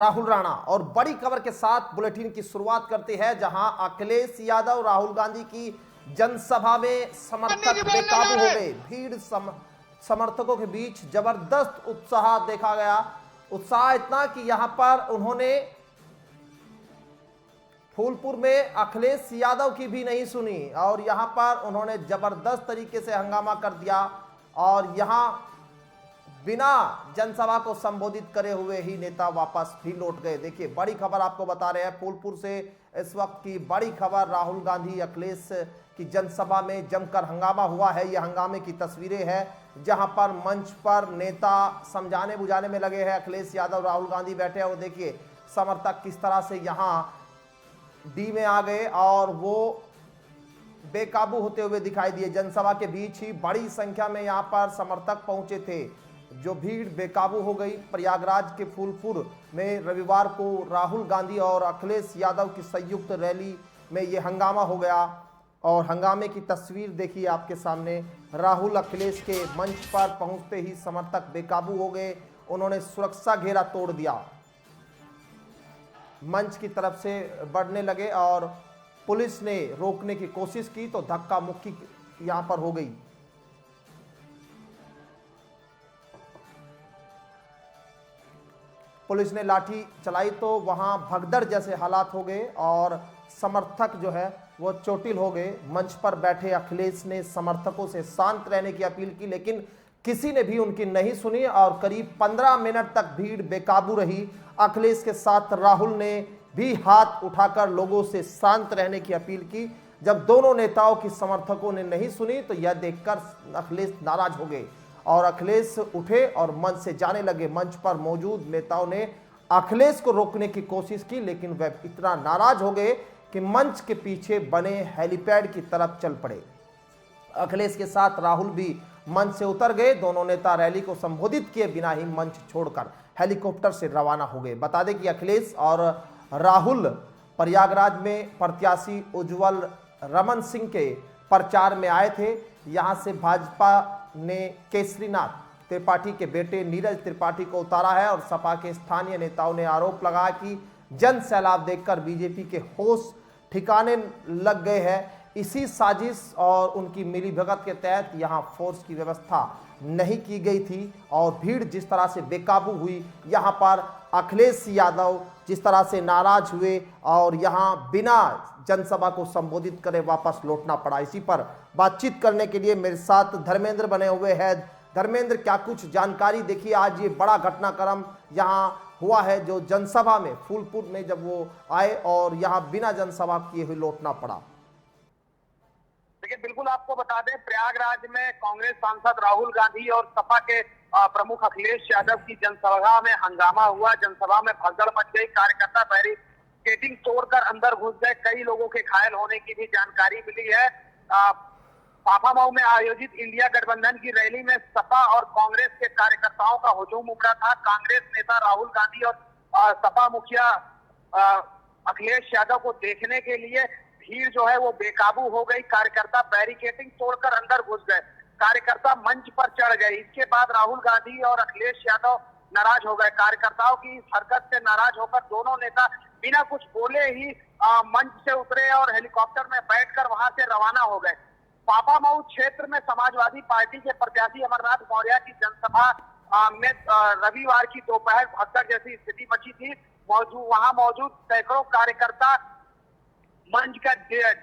राहुल राणा और बड़ी खबर के साथ बुलेटिन की शुरुआत करते हैं, जहां अखिलेश यादव राहुल गांधी की जनसभा में समर्थक बेकाबू हो गए। भीड़ समर्थकों के बीच जबरदस्त उत्साह देखा गया। उत्साह इतना कि यहां पर उन्होंने फूलपुर में अखिलेश यादव की भी नहीं सुनी और यहां पर उन्होंने जबरदस्त तरीके से हंगामा कर दिया और यहां बिना जनसभा को संबोधित करे हुए ही नेता वापस भी लौट गए। देखिए, बड़ी खबर आपको बता रहे हैं फूलपुर से इस वक्त की बड़ी खबर। राहुल गांधी अखिलेश की जनसभा में जमकर हंगामा हुआ है। यह हंगामे की तस्वीरें हैं जहां पर मंच पर नेता समझाने बुझाने में लगे हैं। अखिलेश यादव राहुल गांधी बैठे और देखिए समर्थक किस तरह से यहां डी में आ गए और वो बेकाबू होते हुए दिखाई दिए। जनसभा के बीच ही बड़ी संख्या में यहां पर समर्थक पहुंचे थे। जो भीड़ बेकाबू हो गई। प्रयागराज के फूलपुर में रविवार को राहुल गांधी और अखिलेश यादव की संयुक्त रैली में ये हंगामा हो गया और हंगामे की तस्वीर देखिए आपके सामने। राहुल अखिलेश के मंच पर पहुंचते ही समर्थक बेकाबू हो गए। उन्होंने सुरक्षा घेरा तोड़ दिया, मंच की तरफ से बढ़ने लगे और पुलिस ने रोकने की कोशिश की तो धक्का मुक्की यहां पर हो गई। पुलिस ने लाठी चलाई तो वहां भगदड़ जैसे हालात हो गए और समर्थक जो है वो चोटिल हो गए। मंच पर बैठे अखिलेश ने समर्थकों से शांत रहने की अपील की, लेकिन किसी ने भी उनकी नहीं सुनी और करीब 15 मिनट तक भीड़ बेकाबू रही। अखिलेश के साथ राहुल ने भी हाथ उठाकर लोगों से शांत रहने की अपील की। जब दोनों नेताओं की समर्थकों ने नहीं सुनी तो यह देखकर अखिलेश नाराज हो गए और अखिलेश उठे और मंच से जाने लगे। मंच पर मौजूद नेताओं ने अखिलेश को रोकने की कोशिश की, लेकिन वह इतना नाराज हो गए कि मंच के पीछे बने हेलीपैड की तरफ चल पड़े। अखिलेश के साथ राहुल भी मंच से उतर गए। दोनों नेता रैली को संबोधित किए बिना ही मंच छोड़कर हेलीकॉप्टर से रवाना हो गए। बता दें कि अखिलेश और राहुल प्रयागराज में प्रत्याशी उज्जवल रमन सिंह के प्रचार में आए थे। यहां से भाजपा ने केसरीनाथ त्रिपाठी के बेटे नीरज त्रिपाठी को उतारा है और सपा के स्थानीय नेताओं ने आरोप लगाया कि जन सैलाब देखकर बीजेपी के होश ठिकाने लग गए हैं। इसी साजिश और उनकी मिलीभगत के तहत यहां फोर्स की व्यवस्था नहीं की गई थी और भीड़ जिस तरह से बेकाबू हुई, यहां पर अखिलेश यादव जिस तरह से नाराज हुए और यहां बिना जनसभा को संबोधित करे वापस लौटना पड़ा। इसी पर बातचीत करने के लिए मेरे साथ धर्मेंद्र बने हुए हैं। धर्मेंद्र, क्या कुछ जानकारी? देखिए, आज ये बड़ा घटनाक्रम यहां हुआ है जो जनसभा में फूलपुर में जब वो आए और यहां बिना जनसभा किए हुए लौटना पड़ा। देखिए, बिल्कुल आपको बता दें, प्रयागराज में कांग्रेस सांसद राहुल गांधी और सपा के प्रमुख अखिलेश यादव की जनसभा में हंगामा हुआ। जनसभा में भगदड़ मच गई। कार्यकर्ता बैरिकेडिंग तोड़कर अंदर घुस गए। कई लोगों के घायल होने की भी जानकारी मिली है। फाफामऊ में आयोजित इंडिया गठबंधन की रैली में सपा और कांग्रेस के कार्यकर्ताओं का हुजूम उमड़ा था। कांग्रेस नेता राहुल गांधी और सपा मुखिया अखिलेश यादव को देखने के लिए भीड़ जो है वो बेकाबू हो गई। कार्यकर्ता बैरिकेडिंग तोड़कर अंदर घुस गए। कार्यकर्ता मंच पर चढ़ गए। इसके बाद राहुल गांधी और अखिलेश यादव नाराज हो गए। कार्यकर्ताओं की इस हरकत से नाराज होकर दोनों नेता बिना कुछ बोले ही मंच से उतरे और हेलीकॉप्टर में बैठकर वहां से रवाना हो गए। फाफामऊ क्षेत्र में समाजवादी पार्टी के प्रत्याशी अमरनाथ मौर्य की जनसभा में रविवार की दोपहर भगदड़ जैसी स्थिति बची थी। वहां मौजूद सैकड़ों कार्यकर्ता मंच का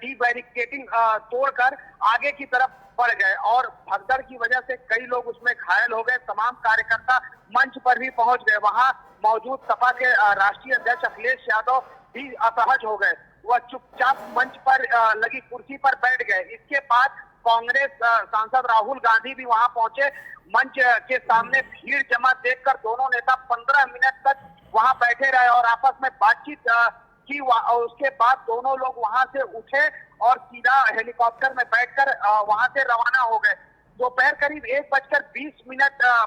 डी बैरिकेडिंग तोड़कर आगे की तरफ बढ़ गए और भगदड़ की वजह से कई लोग उसमें घायल हो गए। तमाम कार्यकर्ता मंच पर भी पहुंच गए। वहां मौजूद सपा के राष्ट्रीय अध्यक्ष अखिलेश यादव भी असहज हो गए। वह चुपचाप मंच पर लगी कुर्सी पर बैठ गए। इसके बाद कांग्रेस सांसद राहुल गांधी भी वहां पहुंचे। मंच के सामने भीड़ जमा देखकर दोनों नेता 15 मिनट तक वहां बैठे रहे और आपस में बातचीत की। और उसके बाद दोनों लोग वहां से उठे और सीधा हेलीकॉप्टर में बैठकर वहां से रवाना हो गए। दोपहर करीब 1:20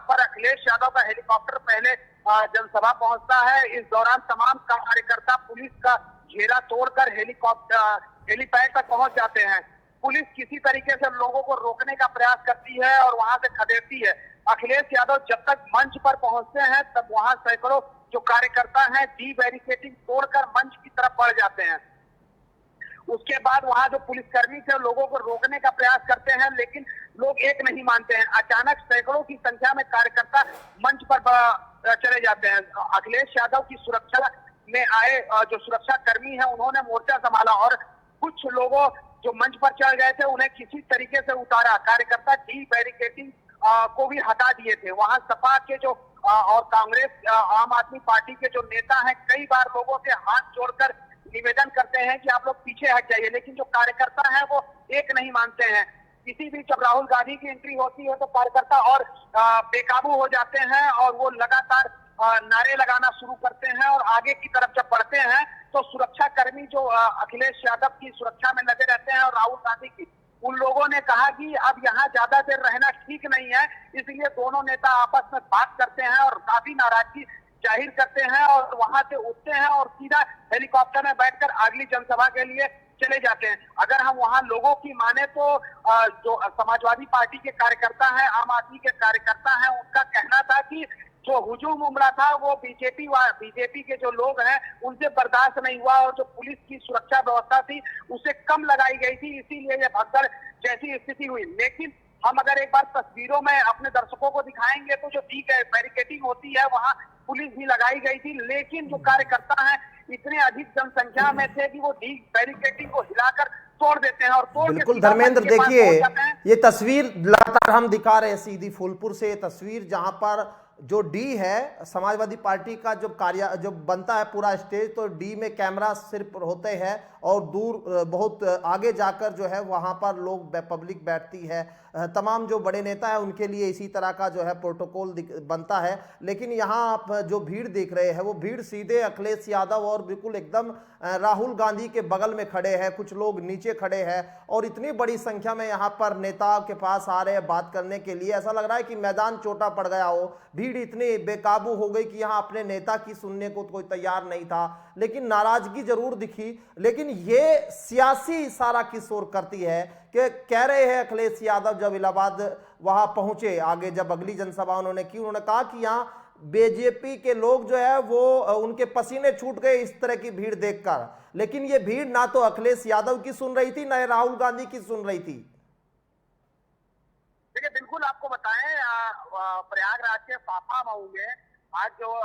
पर अखिलेश यादव का हेलीकॉप्टर पहले जनसभा पहुंचता है। इस दौरान तमाम कार्यकर्ता पुलिस का घेरा तोड़कर हेलीपैड तक पहुंच जाते हैं। पुलिस किसी तरीके से लोगों को रोकने का प्रयास करती है और वहां से खदेड़ती है। अखिलेश यादव जब तक मंच पर पहुंचते हैं तब वहां सैकड़ों जो कार्यकर्ता हैं डी बैरिकेडिंग तोड़कर मंच की तरफ बढ़ जाते हैं। उसके बाद वहां जो पुलिसकर्मी थे लोगों को रोकने का प्रयास करते हैं, लेकिन लोग एक नहीं मानते हैं। अचानक सैकड़ों की संख्या में कार्यकर्ता मंच पर चले जाते हैं। अखिलेश यादव की सुरक्षा में आए जो सुरक्षा कर्मी है उन्होंने मोर्चा संभाला और कुछ लोगों जो मंच पर चढ़ गए थे उन्हें किसी तरीके से उतारा। कार्यकर्ता डी बैरिकेडिंग को भी हटा दिए थे। वहां सपा के जो और कांग्रेस आम आदमी पार्टी के जो नेता हैं कई बार लोगों से हाथ जोड़कर निवेदन करते हैं कि आप लोग पीछे हट जाइए, लेकिन जो कार्यकर्ता हैं वो एक नहीं मानते हैं। किसी भी जब राहुल गांधी की एंट्री होती है तो कार्यकर्ता और बेकाबू हो जाते हैं और वो लगातार नारे लगाना शुरू करते हैं और आगे की तरफ जब बढ़ते हैं तो सुरक्षा कर्मी जो अखिलेश यादव की सुरक्षा में लगे रहते हैं और राहुल गांधी की, उन लोगों ने कहा कि अब यहाँ ज्यादा देर रहना ठीक नहीं है, इसलिए दोनों नेता आपस में बात करते हैं और काफी नाराजगी जाहिर करते हैं और वहां से उठते हैं और सीधा हेलीकॉप्टर में बैठकर अगली जनसभा के लिए चले जाते हैं। अगर हम वहां लोगों की माने तो जो समाजवादी पार्टी के कार्यकर्ता हैं, आम आदमी के कार्यकर्ता हैं, उनका कहना था कि जो हुजूम उमड़ा था वो बीजेपी के जो लोग हैं उनसे बर्दाश्त नहीं हुआ और जो पुलिस की सुरक्षा व्यवस्था थी उसे कम लगाई गई थी, इसीलिए ये भगदड़ जैसी स्थिति हुई। लेकिन हम अगर एक बार तस्वीरों में अपने दर्शकों को दिखाएंगे तो जो डी बैरिकेडिंग होती है वहां पुलिस भी लगाई गई थी, लेकिन जो कार्यकर्ता हैं इतने अधिक जनसंख्या में थे कि वो डी बैरिकेडिंग को हिलाकर तोड़ देते हैं और तोड़ बिल्कुल धर्मेंद्र, देखिए ये तस्वीर लगातार हम दिखा रहे हैं सीधी फूलपुर से, ये तस्वीर जहां पर जो डी है समाजवादी पार्टी का जो बनता है पूरा स्टेज, तो डी में कैमरा सिर्फ होते हैं और दूर बहुत आगे जाकर जो है वहां पर लोग पब्लिक बैठती है। तमाम जो बड़े नेता है उनके लिए इसी तरह का जो है प्रोटोकॉल बनता है। लेकिन यहाँ आप जो भीड़ देख रहे हैं वो भीड़ सीधे अखिलेश यादव और बिल्कुल एकदम राहुल गांधी के बगल में खड़े हैं, कुछ लोग नीचे खड़े हैं और इतनी बड़ी संख्या में यहाँ पर नेताओं के पास आ रहे हैं बात करने के लिए। ऐसा लग रहा है कि मैदान छोटा पड़ गया हो, भीड़ इतनी बेकाबू हो गई कि यहाँ अपने नेता की सुनने को कोई तैयार नहीं था। लेकिन नाराजगी जरूर दिखी, लेकिन ये सियासी इशारा किस ओर करती है कि कह रहे हैं अखिलेश यादव जब इलाहाबाद वहां पहुंचे, आगे जब अगली जनसभा उन्होंने की, उन्होंने कहा कि यहाँ बीजेपी के लोग जो है वो उनके पसीने छूट गए इस तरह की भीड़ देखकर। लेकिन ये भीड़ ना तो अखिलेश यादव की सुन रही थी ना राहुल गांधी की सुन रही थी। देखिए बिल्कुल आपको बताएं, प्रयागराज के फाफा मऊ में आज जो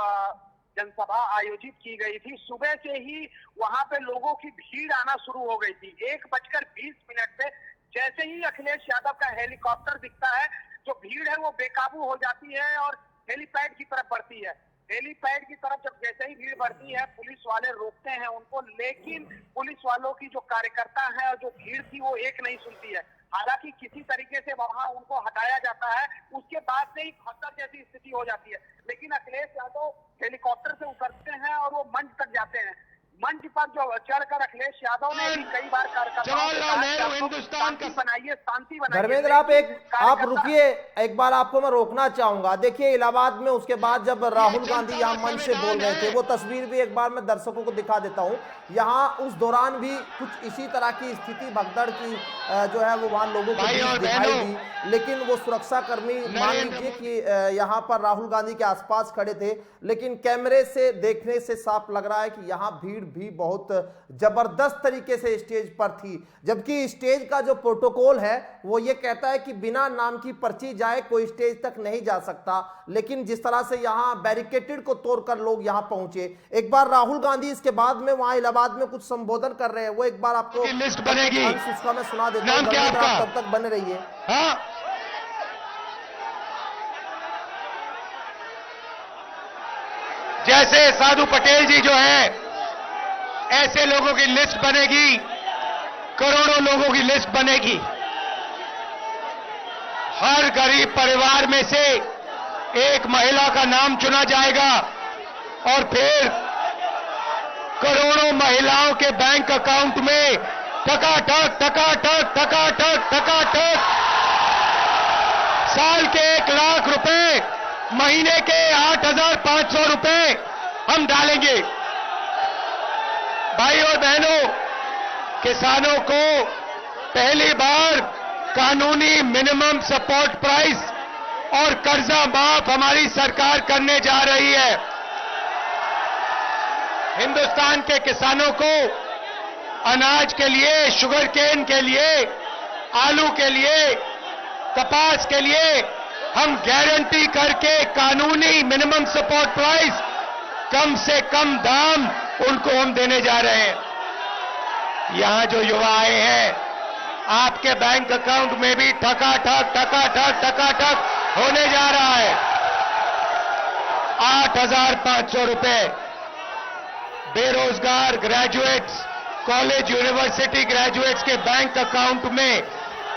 जनसभा आयोजित की गई थी, सुबह से ही वहां पे लोगों की भीड़ आना शुरू हो गई थी। 1:20 पे जैसे ही अखिलेश यादव का हेलीकॉप्टर दिखता है, जो भीड़ है वो बेकाबू हो जाती है और हेलीपैड की तरफ बढ़ती है। हेलीपैड की तरफ जब जैसे ही भीड़ बढ़ती है पुलिस वाले रोकते हैं उनको, लेकिन पुलिस वालों की जो कार्यकर्ता है और जो भीड़ थी वो एक नहीं सुनती है। हालांकि किसी तरीके से वहां उनको हटाया जाता है, उसके बाद से ही खतर जैसी स्थिति हो जाती है। लेकिन अखिलेश यादव हेलीकॉप्टर से उतरते हैं और वो मंच तक जाते हैं। मंच पर जो चढ़कर अखिलेश यादव ने भी कई बार शांति बनाइए। धर्मेंद्र आप रुकिए, एक बार आपको मैं रोकना चाहूंगा। देखिए इलाहाबाद में उसके बाद जब राहुल गांधी यहाँ मंच से बोल रहे थे, वो तस्वीर भी एक बार मैं दर्शकों को दिखा देता हूँ। यहाँ उस दौरान भी कुछ इसी तरह की स्थिति भगदड़ की जो है वो वहां लोगों को दिखाई दी, लेकिन वो सुरक्षा कर्मी मान लीजिए कि यहाँ पर राहुल गांधी के आसपास खड़े थे, लेकिन कैमरे से देखने से साफ लग रहा है कि यहाँ भीड़ भी बहुत जबरदस्त तरीके से स्टेज पर थी। जबकि स्टेज का जो प्रोटोकॉल है वो ये कहता है कि बिना नाम की पर्ची जाए कोई स्टेज तक नहीं जा सकता, लेकिन जिस तरह से यहाँ बैरिकेटेड को तोड़कर लोग यहाँ पहुंचे। एक बार राहुल गांधी इसके बाद में वहां इलाहाबाद में कुछ संबोधन कर रहे हैं, वो एक बार आपको लिस्ट बनेगी, उसका मैं सुना देता हूं, तब तक बने रहिए। हाँ? जैसे साधु पटेल जी जो है, ऐसे लोगों की लिस्ट बनेगी, करोड़ों लोगों की लिस्ट बनेगी। हर गरीब परिवार में से एक महिला का नाम चुना जाएगा और फिर करोड़ों महिलाओं के बैंक अकाउंट में टकाटक टकाटक टकाटक टकाटक साल के 1 लाख रुपए, महीने के 8,500 रुपए हम डालेंगे। भाई और बहनों, किसानों को पहली बार कानूनी मिनिमम सपोर्ट प्राइस और कर्जा माफ हमारी सरकार करने जा रही है। हिंदुस्तान के किसानों को अनाज के लिए, शुगर केन के लिए, आलू के लिए, कपास के लिए हम गारंटी करके कानूनी मिनिमम सपोर्ट प्राइस, कम से कम दाम उनको हम देने जा रहे हैं। यहां जो युवा आए हैं, आपके बैंक अकाउंट में भी ठका-ठक होने जा रहा है। 8,500 रुपए बेरोजगार ग्रेजुएट्स, कॉलेज यूनिवर्सिटी ग्रेजुएट्स के बैंक अकाउंट में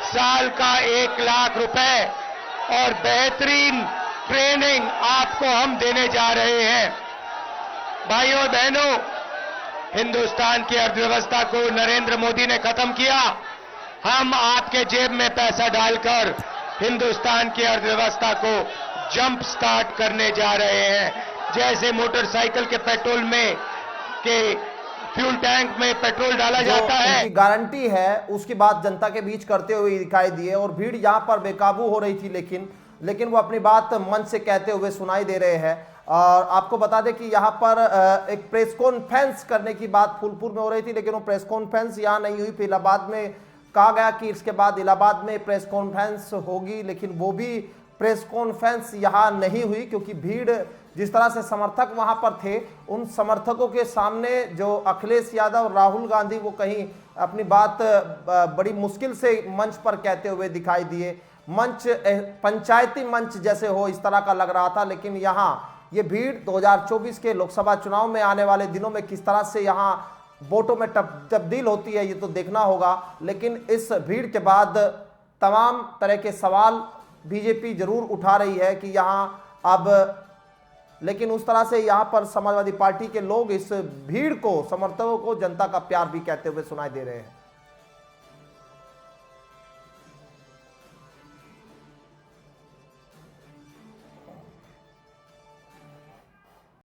साल का 1 लाख रुपए और बेहतरीन ट्रेनिंग आपको हम देने जा रहे हैं। भाइयों और बहनों, हिंदुस्तान की अर्थव्यवस्था को नरेंद्र मोदी ने खत्म किया। हम आपके जेब में पैसा डालकर हिंदुस्तान की अर्थव्यवस्था को जंप स्टार्ट करने जा रहे हैं। जैसे मोटरसाइकिल के पेट्रोल में के फ्यूल टैंक में पेट्रोल डाला जाता है, उनकी गारंटी है, उसकी बात जनता के बीच करते हुए दिखाई दिए और भीड़ यहां पर बेकाबू हो रही थी, लेकिन वो अपनी बात मन से कहते हुए सुनाई दे रहे हैं। और आपको बता दें कि यहाँ पर एक प्रेस कॉन्फ्रेंस करने की बात फूलपुर में हो रही थी, लेकिन वो प्रेस कॉन्फ्रेंस यहाँ नहीं हुई। इलाहाबाद में कहा गया कि इसके बाद इलाहाबाद में प्रेस कॉन्फ्रेंस होगी, लेकिन वो भी प्रेस कॉन्फ्रेंस यहाँ नहीं हुई, क्योंकि भीड़ जिस तरह से समर्थक वहां पर थे, उन समर्थकों के सामने जो अखिलेश यादव और राहुल गांधी वो कहीं अपनी बात बड़ी मुश्किल से मंच पर कहते हुए दिखाई दिए। मंच पंचायती मंच जैसे हो इस तरह का लग रहा था, लेकिन यहाँ ये भीड़ 2024 के लोकसभा चुनाव में आने वाले दिनों में किस तरह से यहाँ वोटों में तब्दील होती है ये तो देखना होगा। लेकिन इस भीड़ के बाद तमाम तरह के सवाल बीजेपी जरूर उठा रही है कि यहाँ अब, लेकिन उस तरह से यहाँ पर समाजवादी पार्टी के लोग इस भीड़ को, समर्थकों को जनता का प्यार भी कहते हुए सुनाई दे रहे हैं।